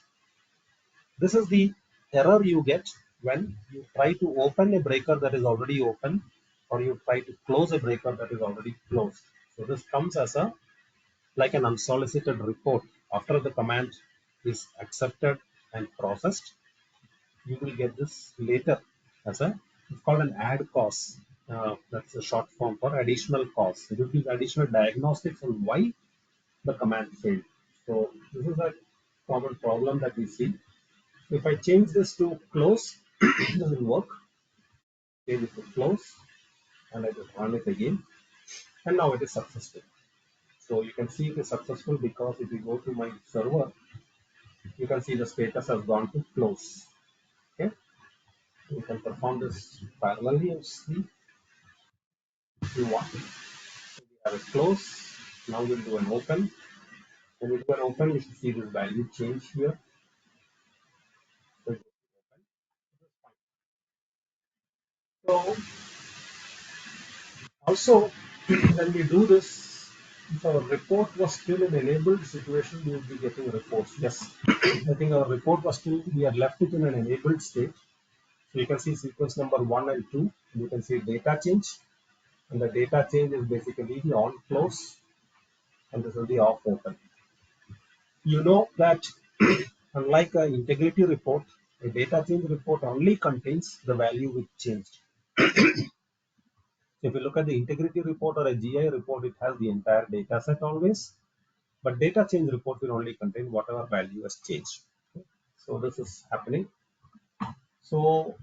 This is the error you get when you try to open a breaker that is already open, or you try to close a breaker that is already closed. So this comes as a like an unsolicited report. After the command is accepted and processed, you will get this later as a, it's called an add cause. That's a short form for additional cause. It will give additional diagnostics on why the command failed. So this is a common problem that we see. If I change this to close, doesn't work. Okay, this is close, and I just run it again, and now it is successful. So you can see it is successful because if you go to my server, you can see the status has gone to close. Okay, you can perform this parallelly and see if you want. So we have a close. Now we'll do an open. When we do an open, we should see this value change here. So so also, when we do this, if our report was still in enabled situation, we would be getting reports. Yes, I think our report was still, we had left it in an enabled state. So you can see sequence number 1 and 2. You can see data change. And the data change is basically the on close, and this is the off open. You know that unlike an integrity report, a data change report only contains the value which changed. So if you look at the integrity report or a GI report, it has the entire data set always, but data change report will only contain whatever value has changed. So this is happening. So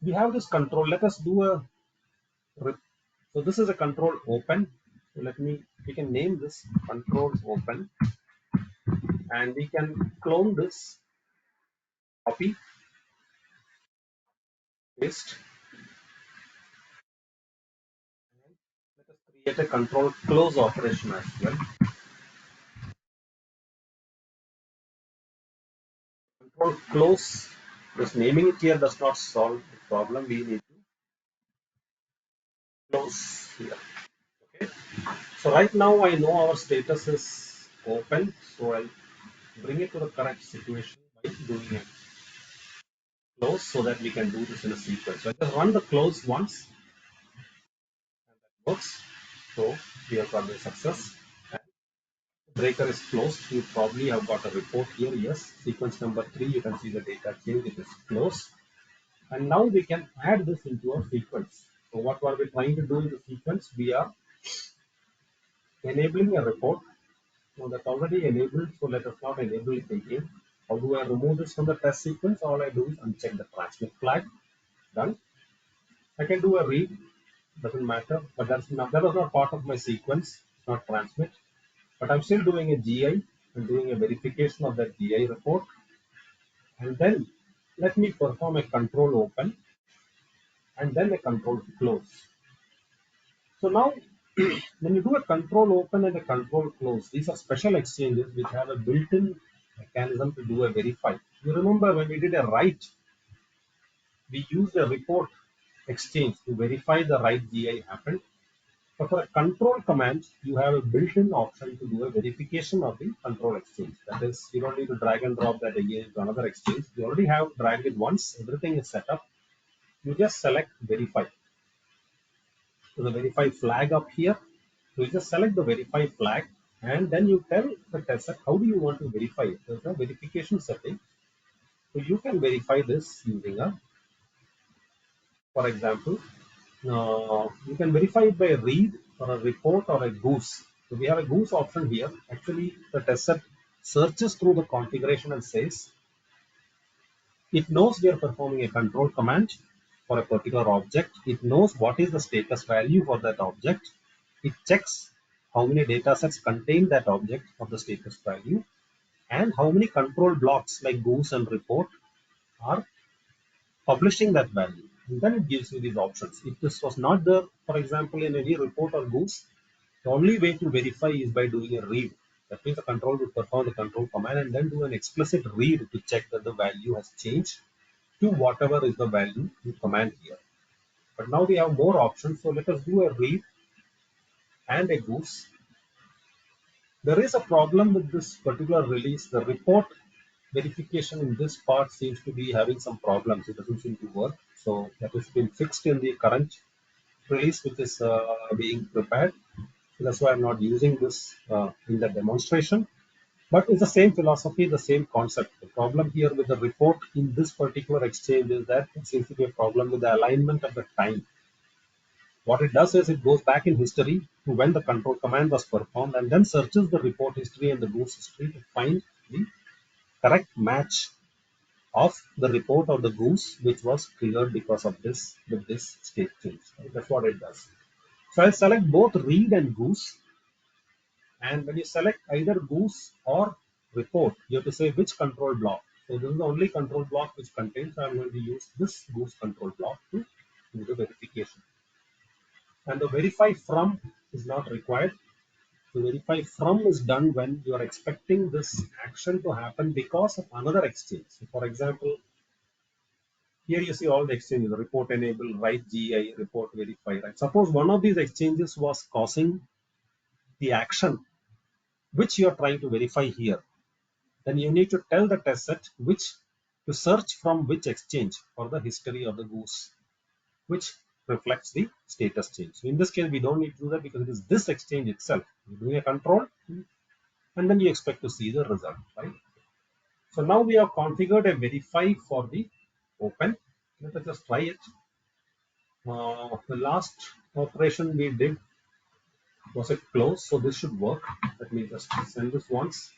we have this control. Let us do a so this is a control open. So we can name this control open, and we can clone this, copy, paste, and let us create a control close operation as well. Control close, just naming it here does not solve the problem. We need to close here. Okay. So right now I know our status is open. So I'll bring it to the correct situation by doing a close so that we can do this in a sequence. So I just run the close once and that works. So we have got the success. And breaker is closed. You probably have got a report here. Yes, sequence number 3, you can see the data change. It is closed. And now we can add this into our sequence. So what are we trying to do in the sequence? We are enabling a report. Now that's already enabled, so let us not enable it again. How do I remove this from the test sequence? All I do is uncheck the transmit flag. Done. I can do a read, doesn't matter, but that was not part of my sequence, not transmit. But I'm still doing a GI and doing a verification of that GI report. And then let me perform a control open and then a control close. So now, when you do a control open and a control close, these are special exchanges which have a built-in mechanism to do a verify. You remember when we did a write, we used a report exchange to verify the write GI happened. But for a control command, you have a built-in option to do a verification of the control exchange. That is, you don't need to drag and drop that again to another exchange. You already have dragged it once, everything is set up. You just select verify. So the verify flag up here. So you just select the verify flag and then you tell the tester how do you want to verify it. There's a verification setting. So you can verify this using a, for example, you can verify it by a read or a report or a goose. So we have a goose option here. Actually, the tester searches through the configuration and says it knows we are performing a control command for a particular object. It knows what is the status value for that object. It checks how many data sets contain that object of the status value and how many control blocks like goose and report are publishing that value. And then it gives you these options. If this was not there, for example, in any report or goose, the only way to verify is by doing a read. That means the control will perform the control command and then do an explicit read to check that the value has changed to whatever is the value you command here. But now we have more options. So let us do a read and a goose. There is a problem with this particular release. The report verification in this part seems to be having some problems. It doesn't seem to work. So that has been fixed in the current release, which is being prepared. So that's why I'm not using this in the demonstration. But it's the same philosophy, the same concept. The problem here with the report in this particular exchange is that it seems to be a problem with the alignment of the time. What it does is it goes back in history to when the control command was performed and then searches the report history and the goose history to find the correct match of the report or the goose which was triggered because of this with this state change. Right? That's what it does. So I'll select both read and goose. And when you select either goose or report, you have to say which control block. So this is the only control block which contains. So I'm going to use this goose control block to do the verification. And the verify from is not required. The verify from is done when you are expecting this action to happen because of another exchange. So for example, here you see all the exchanges: report enable, write GI, report verify. Right? Suppose one of these exchanges was causing the action which you are trying to verify here. Then you need to tell the test set which to search from which exchange for the history of the goose, which reflects the status change. So in this case, we don't need to do that because it is this exchange itself. You're doing a control, and then you expect to see the result, right? So now we have configured a verify for the open. Let us just try it. The last operation we did was a close, so this should work. Let me just send this once.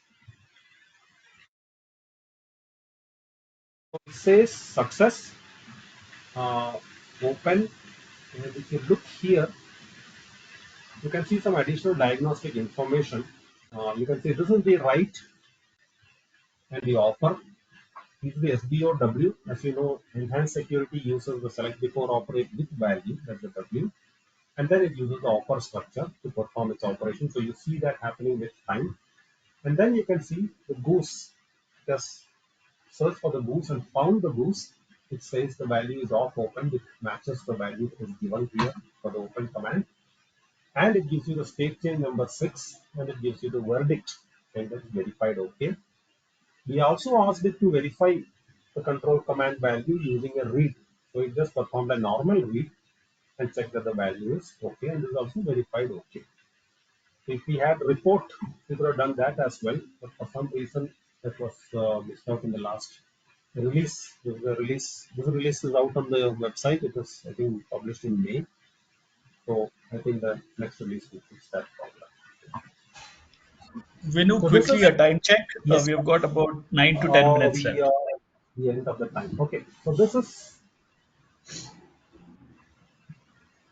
So it says success, open, and if you look here, you can see some additional diagnostic information. You can see this is the write and the offer. This is the SBOW. As you know, enhanced security uses the select before operate with value, that's the W, and then it uses the offer structure to perform its operation. So you see that happening with time. And then you can see the goose. Just search for the goose and found the goose. It says the value is off open, which matches the value that is given here for the open command. And it gives you the state change number 6, and it gives you the verdict and that's verified OK. We also asked it to verify the control command value using a read. So it just performed a normal read and checked that the value is OK, and this is also verified OK. If we had report, we could have done that as well, but for some reason that was missed out in the last release. This release is out on the website. It was, I think, published in May. So I think the next release will fix that problem. Vinu, So this quickly is, a time check. yes, We've got about 9 to 10 minutes we left. are at the end of the time. Okay, so this is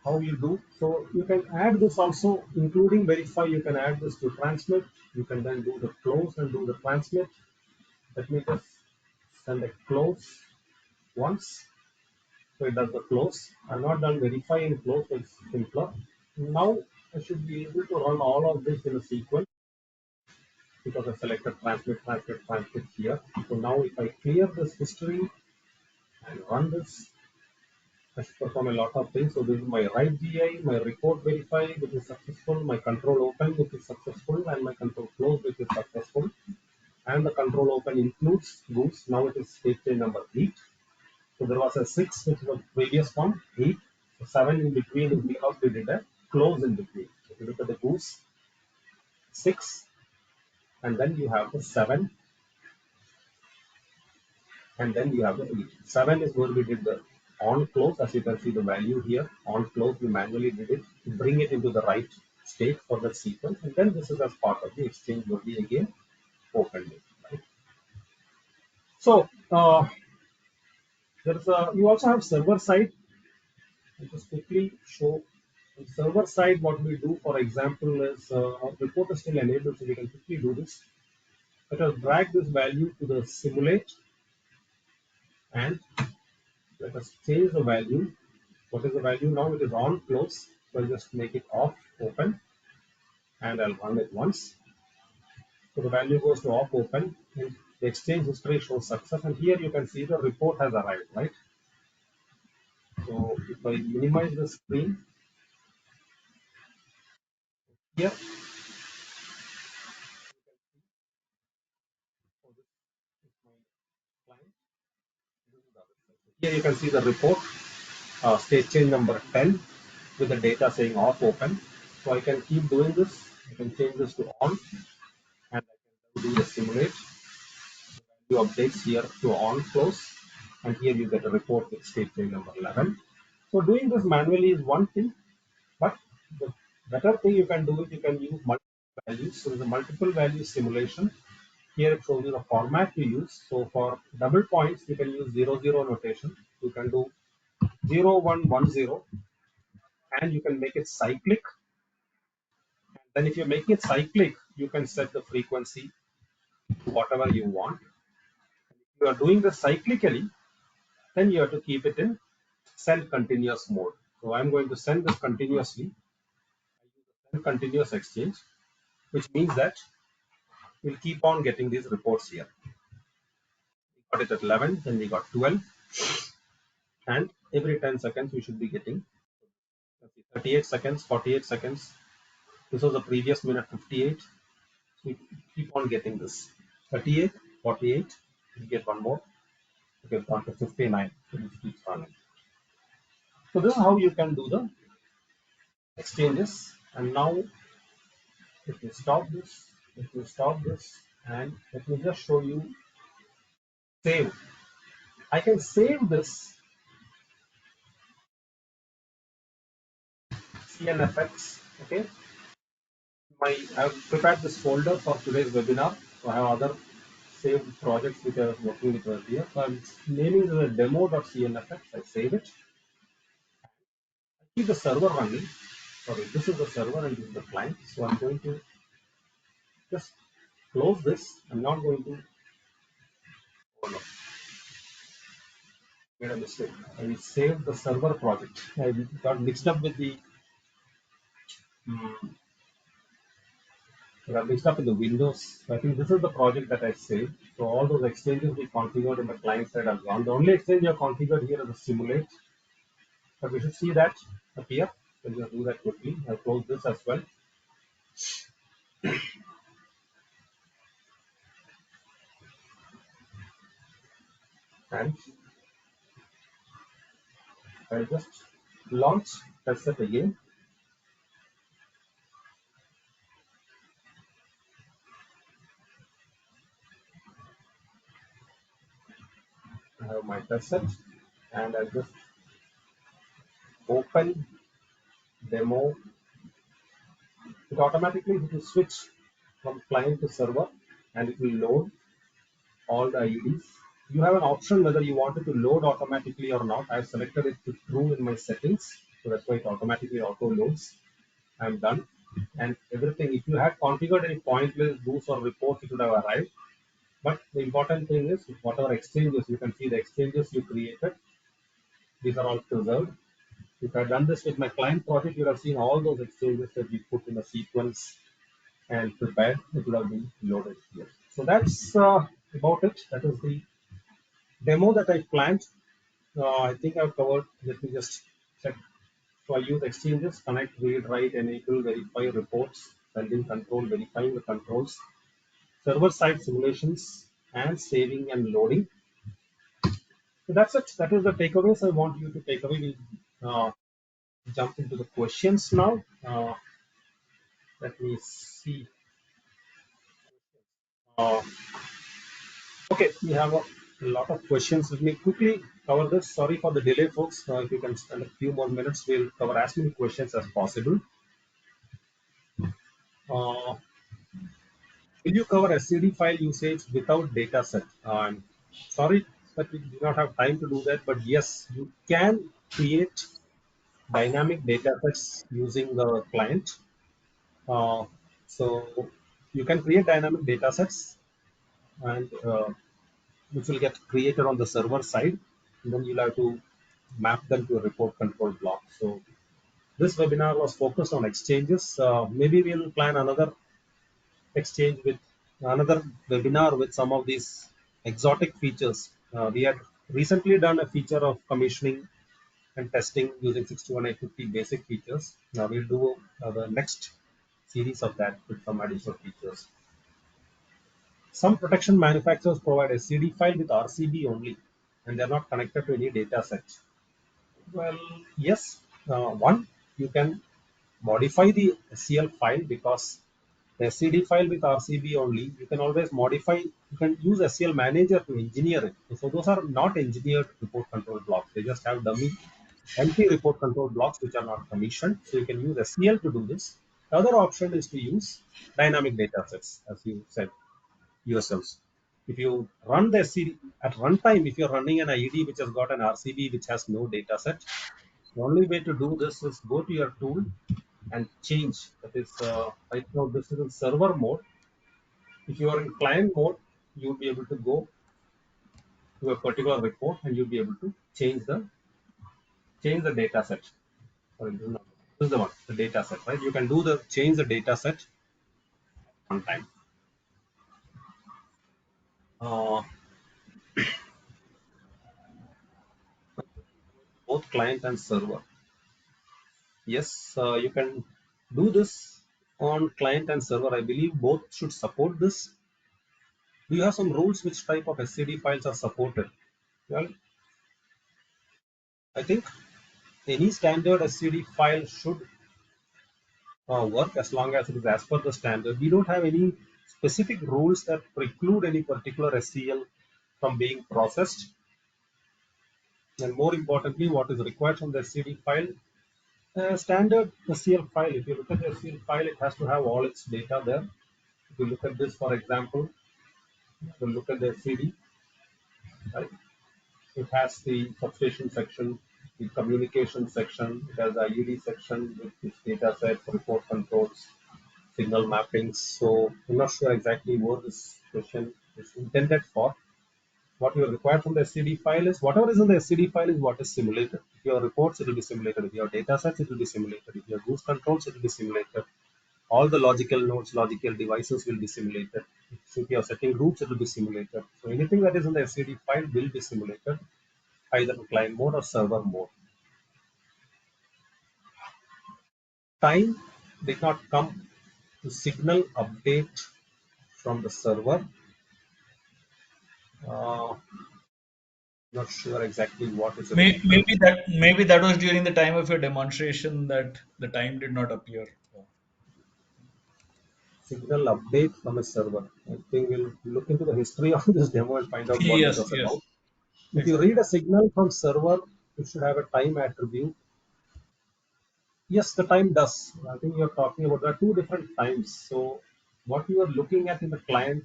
how you do. So you can add this also, including verify. You can add this to transmit. You can then do the close and do the transmit. Let me just send a close once. So it does the close. I'm not done verify and close, so it's simpler. Now I should be able to run all of this in a sequence because I selected transmit, transmit, transmit here. So now if I clear this history and run this, I should perform a lot of things. So this is my write GI, my report verify, which is successful, my control open, which is successful, and my control close, which is successful. And the control open includes goose. Now it is state change number 8. So there was a 6, which was the previous one, 8. So 7 in between is because we did a close in between. So if you look at the goose, 6, and then you have the 7, and then you have the 8. 7 is where we did the on close. As you can see the value here, on close we manually did it to bring it into the right state for the sequence, and then this is as part of the exchange where we again opened it. Right? So there's a, you also have server side. I'll just quickly show on server side what we do. For example, is our report is still enabled, so we can quickly do this. Let us drag this value to the simulate and let us change the value. What is the value now? It is on close. So I'll just make it off open and I'll run it once. So the value goes to off open and the exchange history shows success. And here you can see the report has arrived, right? So if I minimize the screen here, so this is my client. Here you can see the report, state change number 10 with the data saying off open. So I can keep doing this. I can change this to on and I can do the simulate. You updates here to on close, and here you get a report with state change number 11. So doing this manually is one thing, but the better thing you can do is you can use multiple values. So the multiple value simulation, Here it shows you the format to use. So for double points, you can use 00 notation. You can do 0110, and you can make it cyclic. Then if you make it cyclic, you can set the frequency to whatever you want. If you are doing this cyclically, then you have to keep it in send continuous mode. So I'm going to send this continuously. Send continuous exchange, which means that we'll keep on getting these reports here. We got it at 11, then we got 12, and every 10 seconds we should be getting 38 seconds, 48 seconds. This was the previous minute 58. So we keep on getting this 38, 48. We get one more. Okay, down to 59. So this keeps running. So this is how you can do the exchanges. And now let me stop this. Let me stop this, and let me just show you save. I can save this CNFX. Okay, I've prepared this folder for today's webinar. So I have other saved projects which I was working with earlier. So I'm naming this a demo.cnfx. I save it. I keep the server running. Sorry, this is the server and this is the client. So I'm going to just close this. I'm not going to. Oh no, made a mistake. I saved the server project. I got mixed up with the. I got mixed up in the Windows. So I think this is the project that I saved. So all those exchanges we configured in the client side are gone. The only exchange I configured here is the simulate. But we should see that appear. So we'll do that quickly. I'll close this as well. And I'll just launch test set again. I have my test set and I'll just open demo. It automatically will switch from client to server and it will load all the IEDs. You have an option whether you want it to load automatically or not. I've selected it to true in my settings. So that's why it automatically auto loads. I'm done. And everything, if you had configured any point list, boost or reports, it would have arrived. But the important thing is whatever exchanges, you can see the exchanges you created. These are all preserved. If I had done this with my client project, you would have seen all those exchanges that we put in a sequence and prepared. It would have been loaded here. So that's about it. That is the demo that I planned. I think I've covered. Let me just check. So I use exchanges, connect, read, write, enable, verify reports, sending control, verifying the controls, server side simulations, and saving and loading. So that's it. That is the takeaways I want you to take away. We'll jump into the questions now. Let me see. Uh, okay, we have a lot of questions. Let me quickly cover this. Sorry for the delay, folks. If you can spend a few more minutes, we'll cover as many questions as possible. Will you cover SCD file usage without data set? Sorry, but we do not have time to do that. But yes, you can create dynamic data sets using the client. Uh, so you can create dynamic data sets and which will get created on the server side. And then you'll have to map them to a report control block. So this webinar was focused on exchanges. Maybe we'll plan another exchange with another webinar with some of these exotic features. We had recently done a feature of commissioning and testing using 61850 basic features. Now we'll do the next series of that with some additional features. Some protection manufacturers provide a CD file with RCB only, and they're not connected to any data set. Well, yes. One, you can modify the SCL file because the SCD file with RCB only, you can always modify, you can use SCL manager to engineer it. So those are not engineered report control blocks. They just have dummy empty report control blocks which are not commissioned. So you can use SCL to do this. The other option is to use dynamic data sets, as you said. yourselves. If you run the SCD at runtime, if you're running an IED which has got an RCB which has no data set, the only way to do this is go to your tool and change. That is, right now this is in server mode. If you are in client mode, you'll be able to go to a particular report and you'll be able to change the data set. Sorry, this is the one, the data set, right? You can do the change the data set on time. Uh, both client and server. Yes, you can do this on client and server. I believe both should support this. Do you have some rules which type of SCD files are supported? Well, I think any standard SCD file should work as long as it is as per the standard. We don't have any specific rules that preclude any particular SCL from being processed. And more importantly, what is required from the SCD file? Standard SCL file. If you look at the SCL file, it has to have all its data there. If you look at this, for example, we'll look at the SCD, right? It has the substation section, the communication section, it has the IED section with its data set, report controls, signal mappings. So I'm not sure exactly what this question is intended for. What you require from the SCD file is whatever is in the SCD file is what is simulated. If you have reports, it will be simulated. If you have data sets, it will be simulated. If you have boost controls, it will be simulated. All the logical nodes, logical devices will be simulated. If you are setting groups, it will be simulated. So anything that is in the SCD file will be simulated, either in client mode or server mode. Time did not come to signal update from the server. Not sure exactly what is related. Maybe that was during the time of your demonstration that the time did not appear. Signal update from a server. I think we'll look into the history of this demo and find out what this Yes, was yes, about. If you exactly. read a signal from server, it should have a time attribute. Yes, the time does. I think you're talking about there are two different times. So what you are looking at in the client,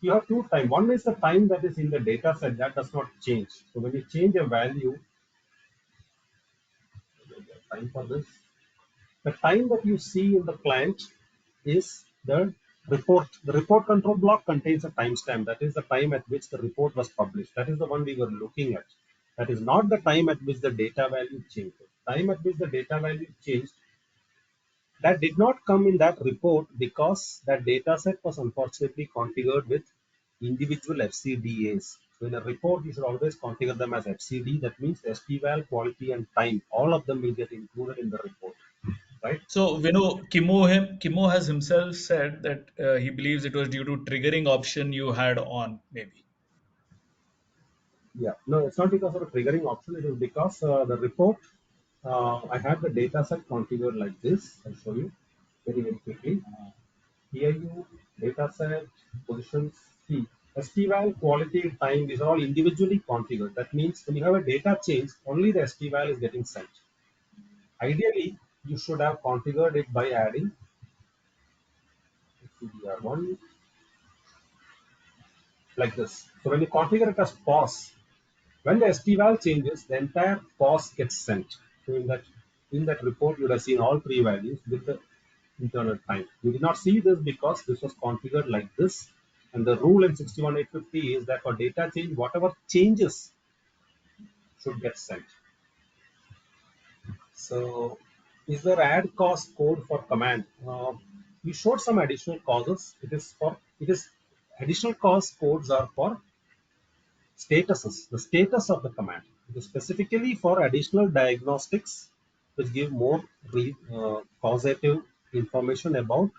you have two time. One is the time that is in the data set that does not change. So when you change a value, time for this. The time that you see in the client is the report. The report control block contains a timestamp. That is the time at which the report was published. That is the one we were looking at. That is not the time at which the data value changed. The time at which the data value changed, that did not come in that report because that data set was unfortunately configured with individual FCDAs. So in a report, you should always configure them as FCD. That means SPVal, quality, and time. All of them will get included in the report, right? So Kimo has himself said that he believes it was due to triggering option you had on, maybe. Yeah, no, it's not because of a triggering option. It is because the report, I had the data set configured like this. I'll show you very, very quickly. PIU, data set, positions, key. STVal, quality, time, these are all individually configured. That means when you have a data change, only the STVal is getting sent. Ideally, you should have configured it by adding CDR1 like this. So when you configure it as pause, when the STVal changes, the entire pause gets sent. So in that report, you would have seen all three values with the internal time. You did not see this because this was configured like this. And the rule in 61850 is that for data change, whatever changes should get sent. So is there add cause code for command? We showed some additional causes. It is additional cause codes are for statuses, the status of the command. It is specifically for additional diagnostics which give more causative information about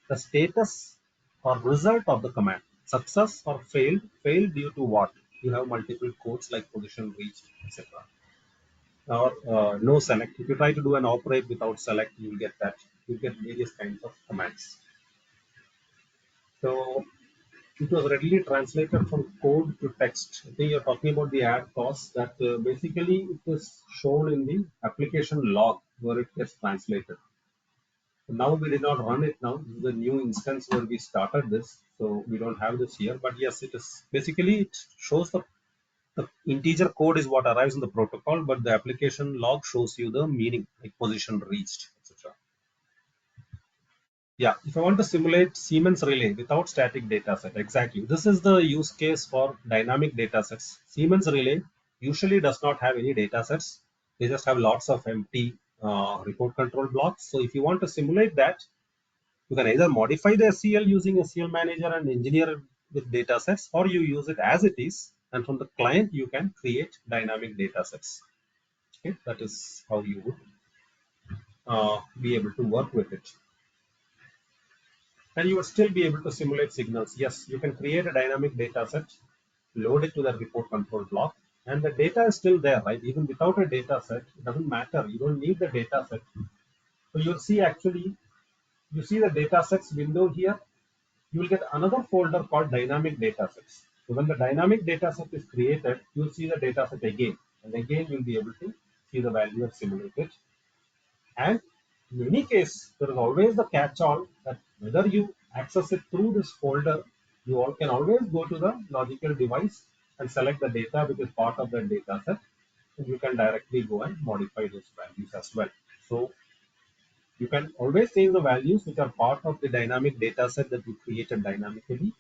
the status or result of the command. Success or failed due to what? You have multiple codes like position reached, etc. Or no select. If you try to do an operate without select, you will get that. You get various kinds of commands. So it was readily translated from code to text. I think you're talking about the add cause that basically it is shown in the application log where it gets translated. So now we did not run it now. This is a new instance where we started this. So we don't have this here, but yes, it is basically it shows the integer code is what arrives in the protocol, but the application log shows you the meaning, like position reached, etc. Yeah, if I want to simulate Siemens relay without static dataset, exactly. This is the use case for dynamic datasets. Siemens relay usually does not have any datasets. They just have lots of empty report control blocks. So if you want to simulate that, you can either modify the SCL using SCL manager and engineer it with datasets, or you use it as it is, and from the client you can create dynamic datasets. Okay, that is how you would be able to work with it. And you will still be able to simulate signals. Yes, you can create a dynamic data set, load it to the report control block, and the data is still there, right? Even without a data set, it doesn't matter. You don't need the data set. So you'll see actually, you see the data sets window here, you will get another folder called dynamic data sets. So when the dynamic data set is created, you'll see the data set again, and again you'll be able to see the value and simulate it. And in any case, there is always the catch-all that whether you access it through this folder, you all can always go to the logical device and select the data which is part of that data set. And you can directly go and modify those values as well. So you can always change the values which are part of the dynamic data set that you created dynamically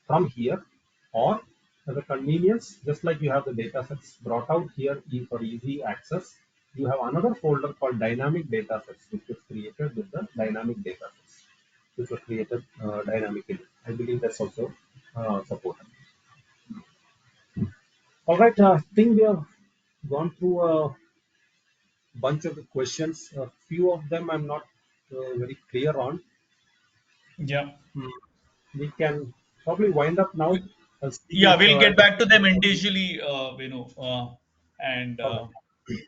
from here, or as a convenience, just like you have the data sets brought out here for easy access, you have another folder called dynamic data sets, which was created with the dynamic data sets, which were created dynamically. I believe that's also supported. All right, I think we have gone through a bunch of the questions. A few of them I'm not very clear on. Yeah. Hmm. We can probably wind up now. I'll see you Yeah, we'll at get back to them individually, and all right.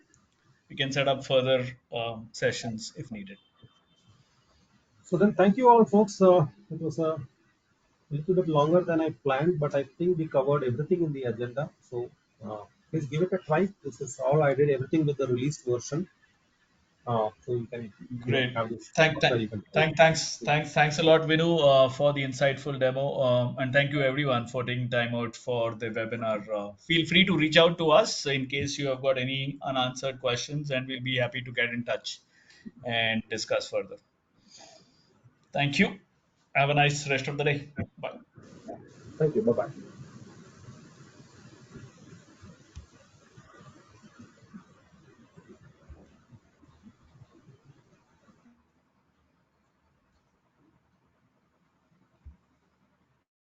we can set up further sessions if needed. So then, thank you all, folks. It was a little bit longer than I planned, but I think we covered everything in the agenda. So please give it a try. This is all I did, everything with the released version. So you can, Great. have this Thank, after thank, you can try. thanks a lot, Vinu, for the insightful demo. And thank you everyone for taking time out for the webinar. Feel free to reach out to us in case you have got any unanswered questions, and we'll be happy to get in touch and discuss further. Thank you. Have a nice rest of the day. Bye. Thank you. Bye bye.